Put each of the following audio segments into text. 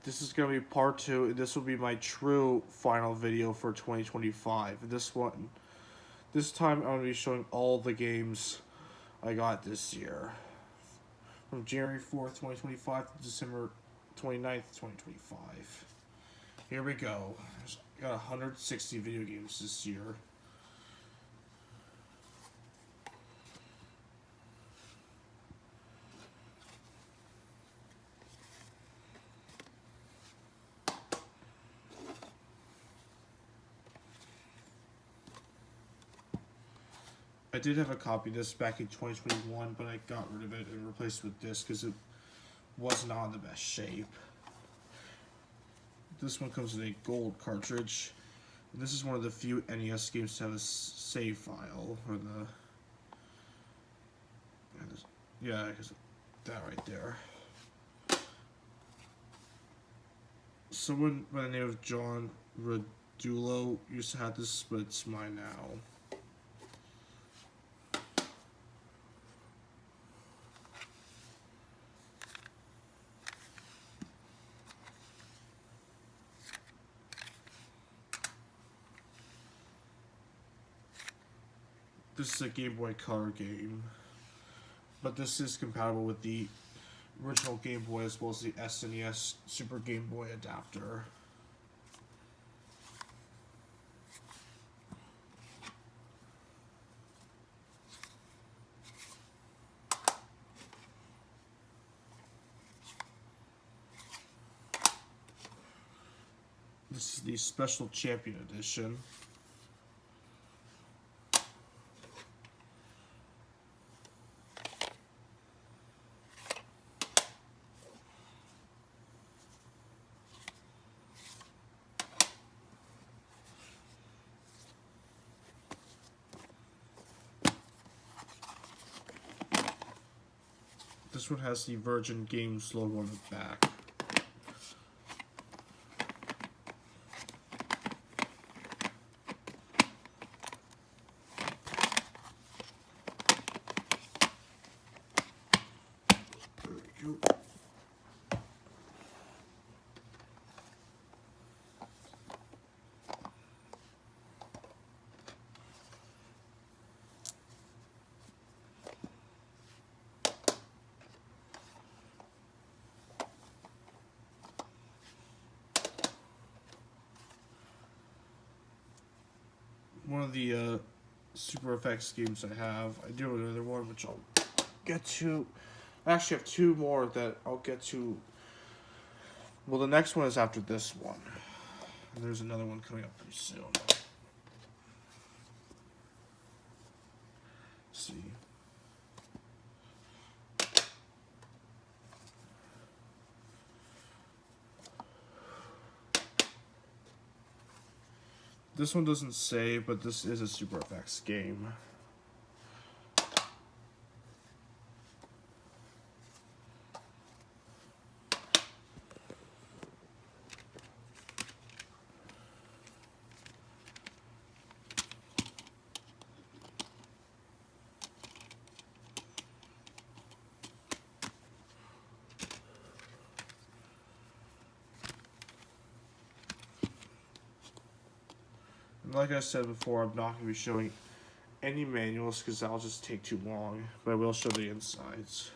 this is going to be part 2. This will be my true final video for 2025. This time I'm going to be showing all the games I got this year. From January 4th, 2025 to December 29th, 2025. Here we go. I got 160 video games this year. I did have a copy of this back in 2021, but I got rid of it and replaced it with this because it was not in the best shape. This one comes with a gold cartridge. And this is one of the few NES games to have a save file, or yeah, that right there. Someone by the name of John Radulo used to have this, but it's mine now. This is a Game Boy Color game, but this is compatible with the original Game Boy as well as the SNES Super Game Boy adapter. This is the Special Champion Edition. This one has the Virgin Games logo on the back. There we go. One of the Super Effects games I have. I do have another one which I'll get to. I actually have two more that I'll get to. Well, the next one is after this one. And there's another one coming up pretty soon. Let's see. This one doesn't say, but this is a Super Effects game. Like I said before, I'm not going to be showing any manuals because that'll just take too long, but I will show the insides.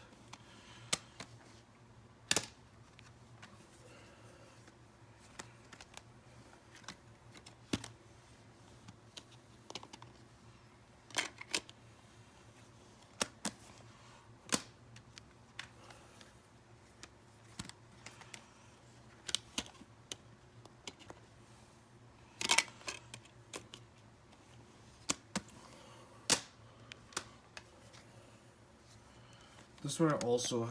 This one I also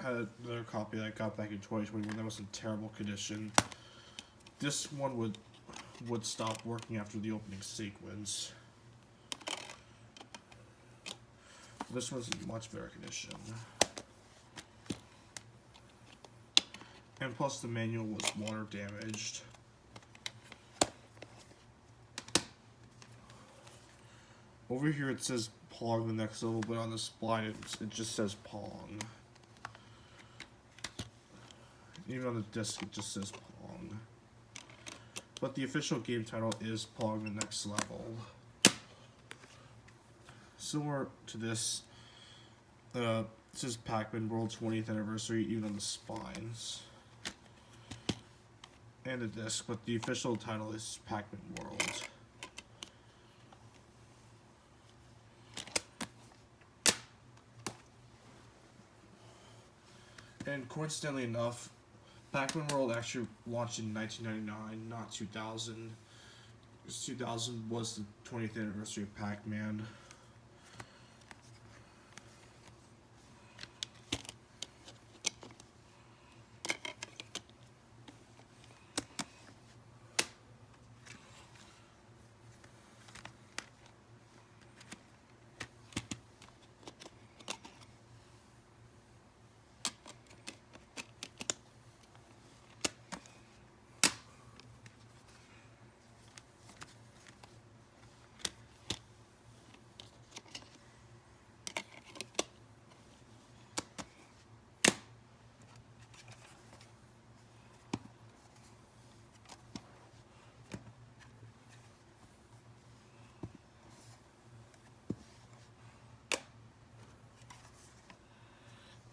had another copy that I got back in 2021 that was in terrible condition. This one would stop working after the opening sequence. This one's in much better condition. And plus the manual was water damaged. Over here it says Pong the next level, but on the spine it just says Pong. Even on the disc, it just says Pong. But the official game title is Pong: The Next Level. Similar to this, this is Pac-Man World 20th Anniversary, even on the spines and the disc, but the official title is Pac-Man World. And coincidentally enough, Pac-Man World actually launched in 1999, not 2000. 2000 was the 20th anniversary of Pac-Man.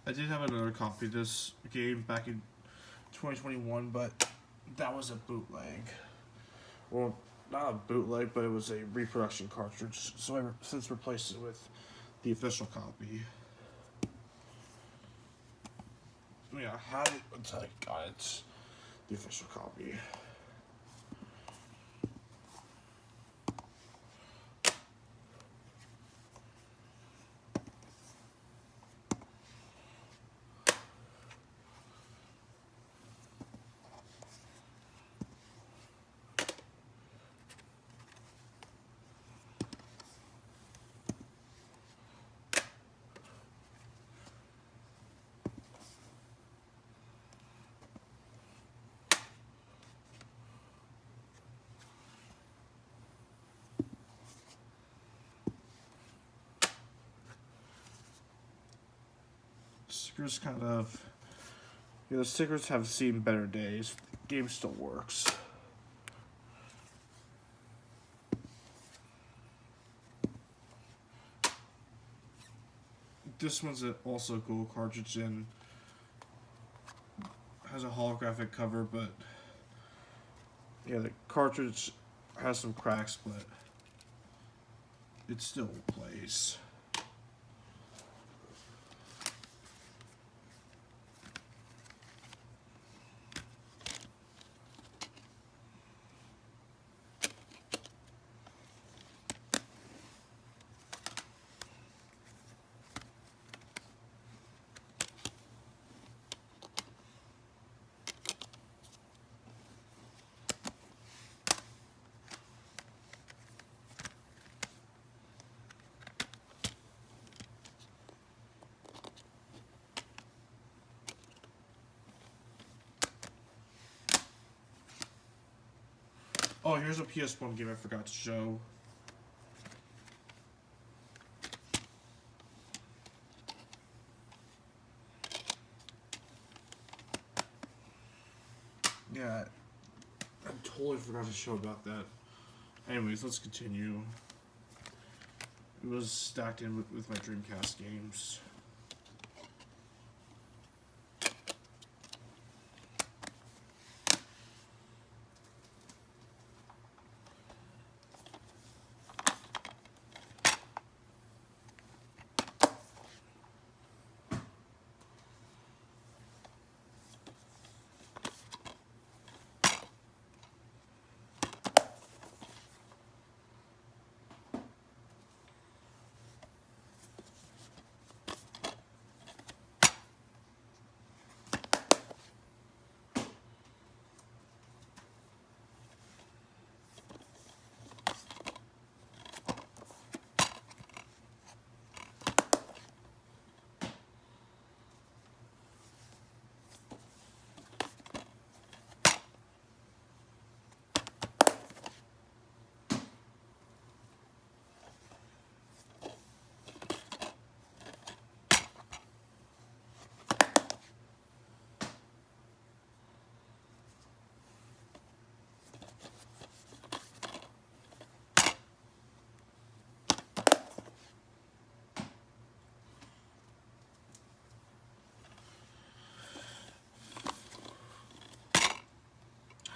I did have another copy of this game back in 2021, but that was a bootleg. Well, not a bootleg, but it was a reproduction cartridge, so I since replaced it with the official copy. Yeah, I had it until I got it, the official copy. Stickers kind of, the stickers have seen better days. The game still works. This one's also a gold cartridge and has a holographic cover, but yeah, the cartridge has some cracks, but it still plays. Oh, here's a PS1 game I forgot to show. Yeah, I totally forgot to show about that. Anyways, let's continue. It was stacked in with my Dreamcast games.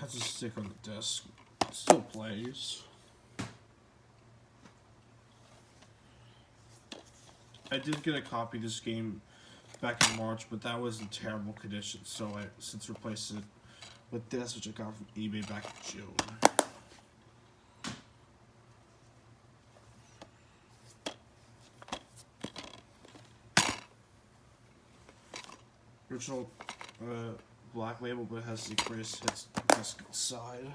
has a stick on the disc. It still plays. I did get a copy of this game back in March, but that was in terrible condition, so I since replaced it with this, which I got from eBay back in June. Original black label, but it has the greatest hits disc inside.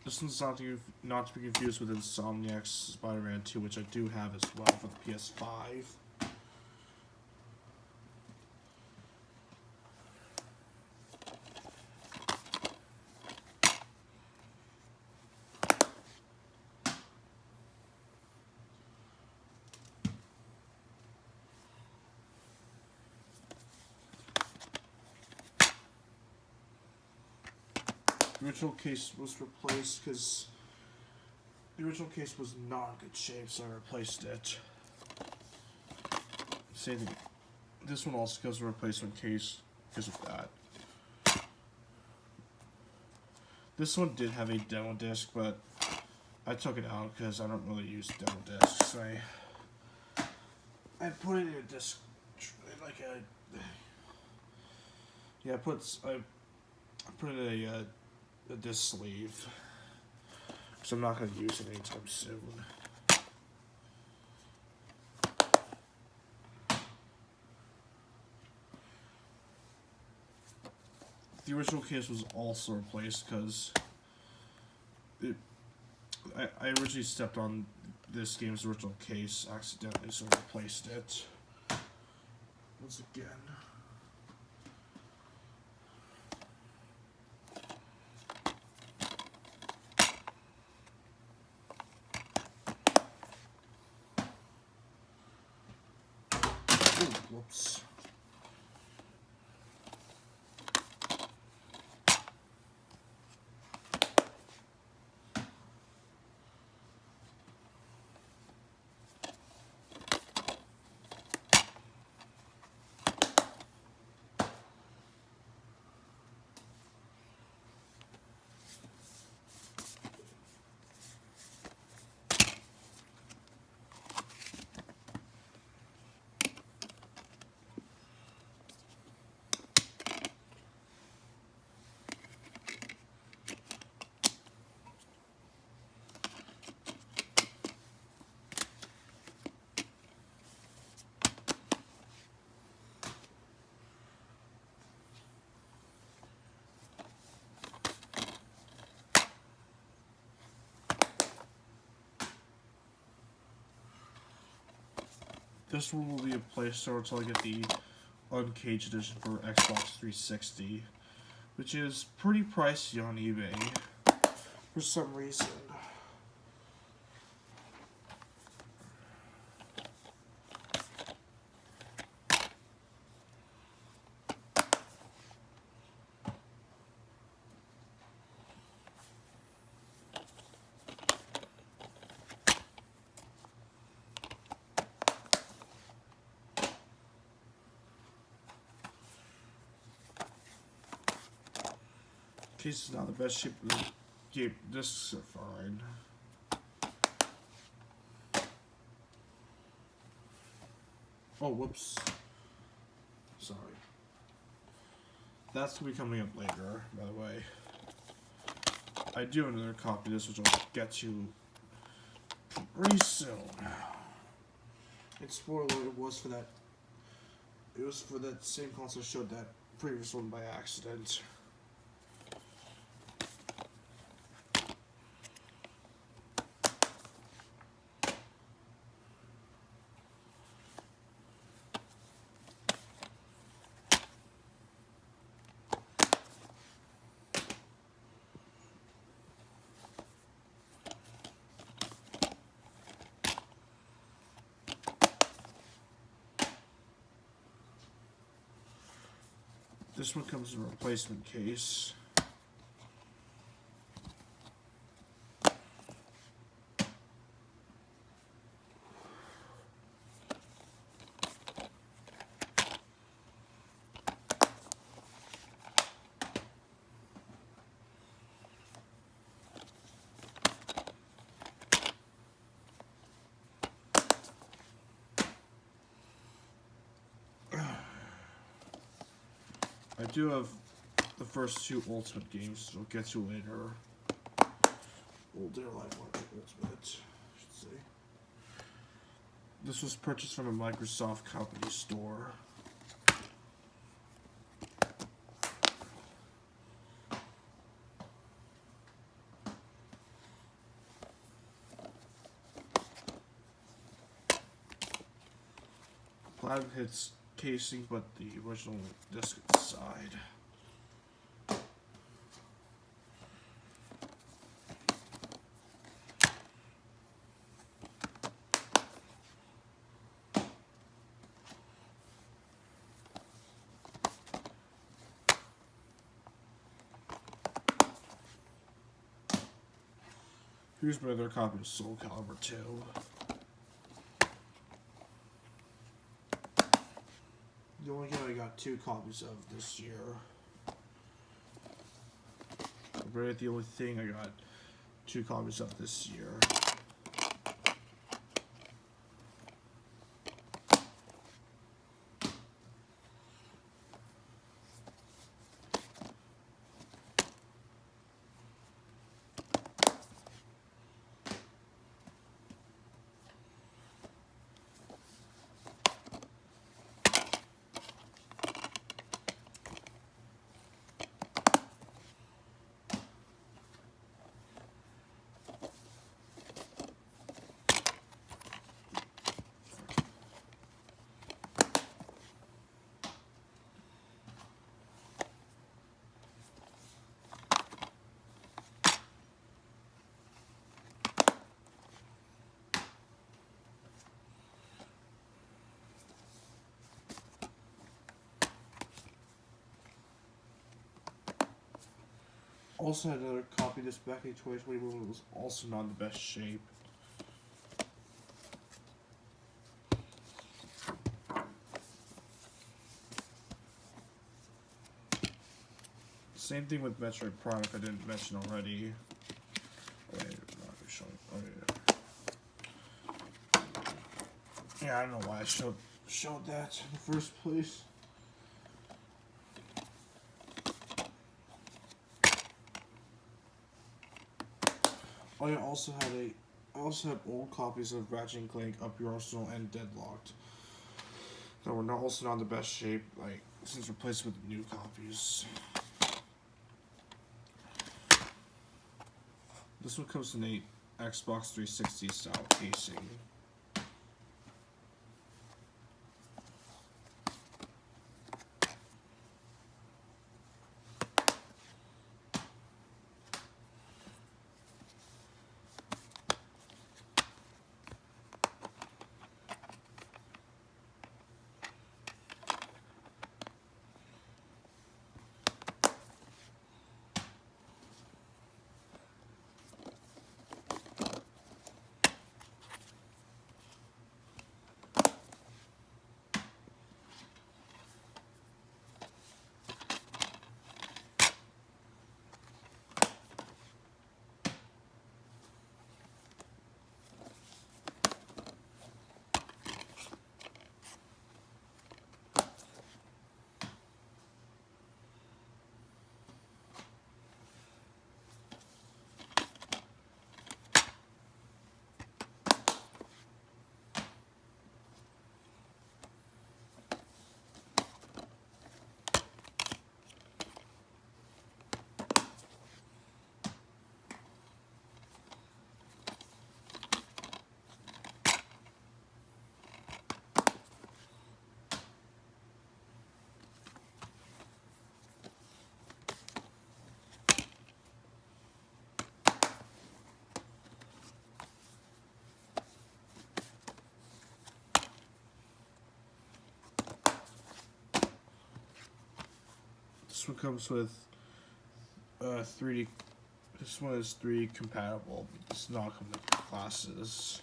This one's not to be confused with Insomniac's Spider-Man 2, which I do have as well for the PS5. The original case was replaced because the original case was not in good shape, so I replaced it. Same thing. This one also goes to a replacement case because of that. This one did have a demo disc, but I took it out because I don't really use demo discs. I put it in a disc, like a yeah. I put it in a disc sleeve, so I'm not going to use it anytime soon. The original case was also replaced because I originally stepped on this game's original case accidentally, so I replaced it once again. Ooh, whoops. This one will be a Play Store until I get the Uncaged edition for Xbox 360, which is pretty pricey on eBay for some reason. Case is not the best shape of the game. Discs are fine. Oh, whoops. Sorry. That's going to be coming up later, by the way. I do have another copy of this, which I'll get to pretty soon. And spoiler alert, it was for that. It was for that same console I showed that previous one by accident. This one comes in a replacement case. I do have the first two Ultimate games, so I'll get to later. Old Dear Life Ultimate, I should say. This was purchased from a Microsoft company store. Platinum hits casing, but the original disc inside. Here's my other copy of Soul Calibur 2. The only game I got 2 copies of this year. Really, the only thing I got 2 copies of this year. Also had another copy of this back in 2021 when it was also not in the best shape. Same thing with Metroid Prime, if I didn't mention already. Wait, not showing. Oh, yeah. Yeah, I don't know why I showed that in the first place. I also had old copies of Ratchet and Clank, Up Your Arsenal, and Deadlocked. That were also not in the best shape, like since replaced with new copies. This one comes in a Xbox 360 style casing. This one comes with 3D. This one is 3D compatible. It's not coming with glasses.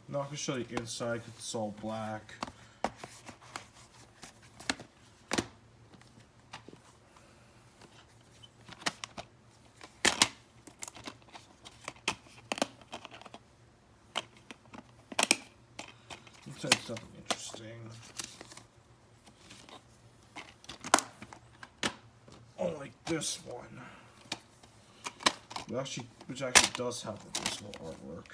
Not gonna show the inside because it's all black. Inside's something interesting. Oh, like this one. Which actually does have the visual artwork.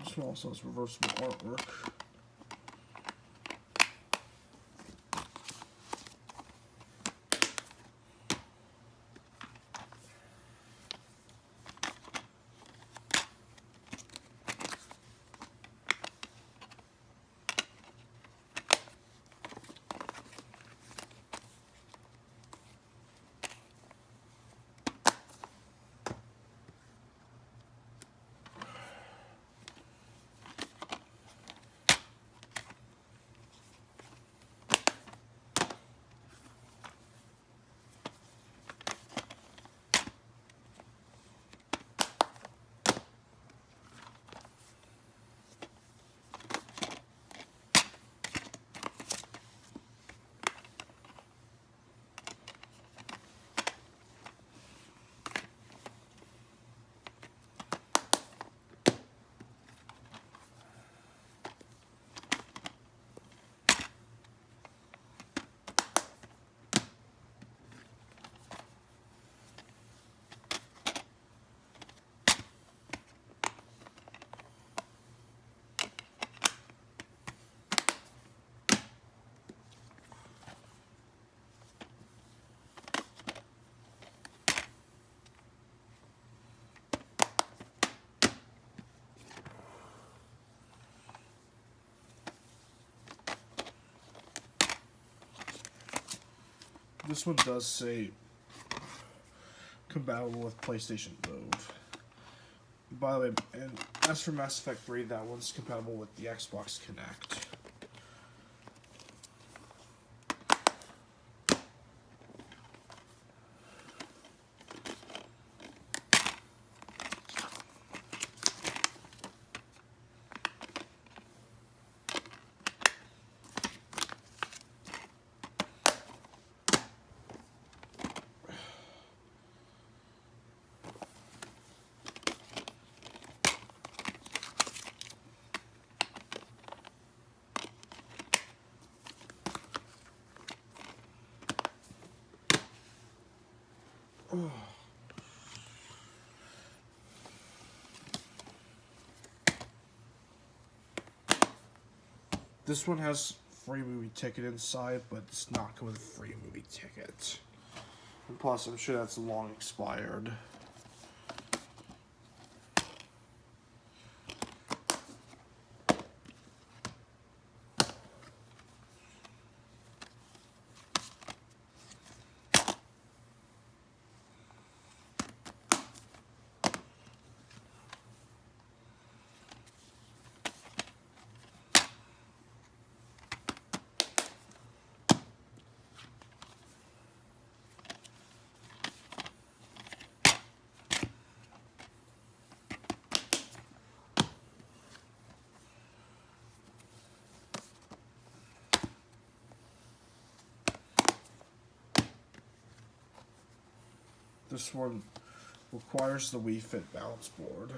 This one also has reversible artwork. This one does say compatible with PlayStation Move. By the way, and as for Mass Effect 3, that one's compatible with the Xbox Kinect. This one has free movie ticket inside, but it's not coming with a free movie ticket. And plus, I'm sure that's long expired. This one requires the Wii Fit balance board.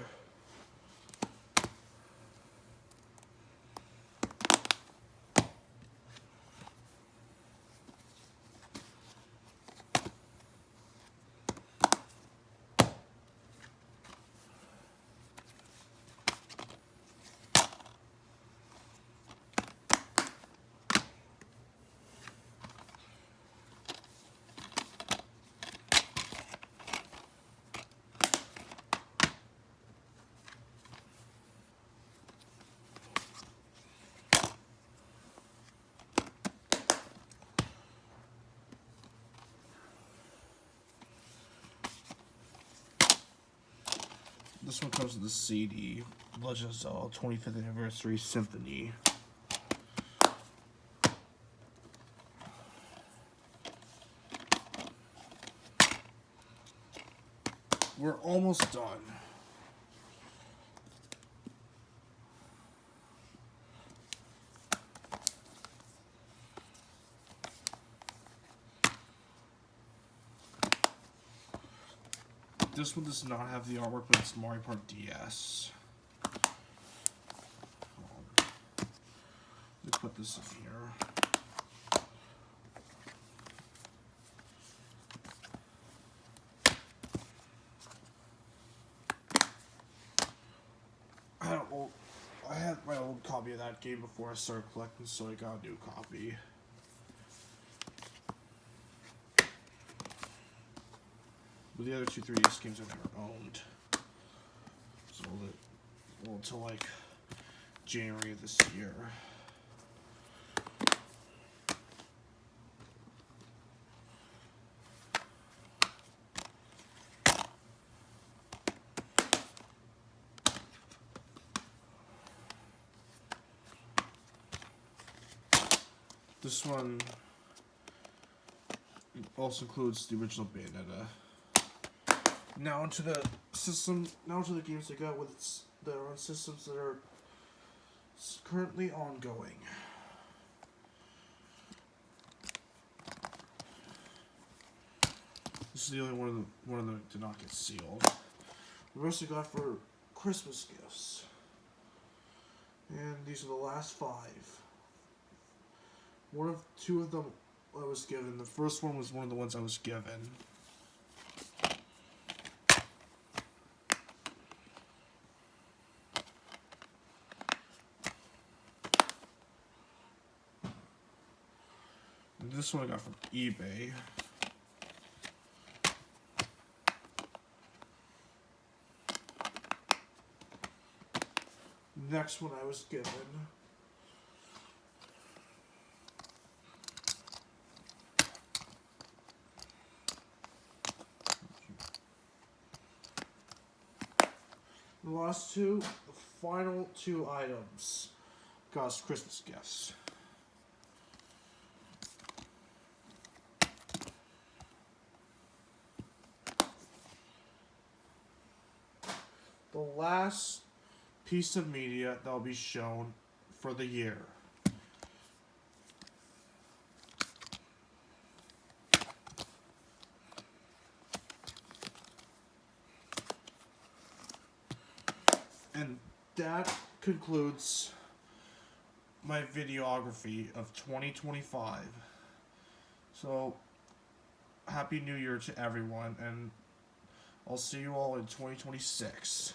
This one comes with the CD, Legend of Zelda 25th Anniversary Symphony. We're almost done. This one does not have the artwork, but it's Mario Kart DS. Let me put this in here. I had my old copy of that game before I started collecting, so I got a new copy. But the other two 3DS games I've never owned. So until like January of this year. This one also includes the original Bayonetta. Now into the system. Now into the games I got with that are on systems that are currently ongoing. This is the only one of them that did not get sealed. The rest I got for Christmas gifts, and these are the last 5. Two of them I was given. The first one was one of the ones I was given. And this one I got from eBay. Next one I was given. The last two, the final 2 items, got us Christmas gifts. The last piece of media that will be shown for the year. And that concludes my videography of 2025. So, Happy New Year to everyone, and I'll see you all in 2026.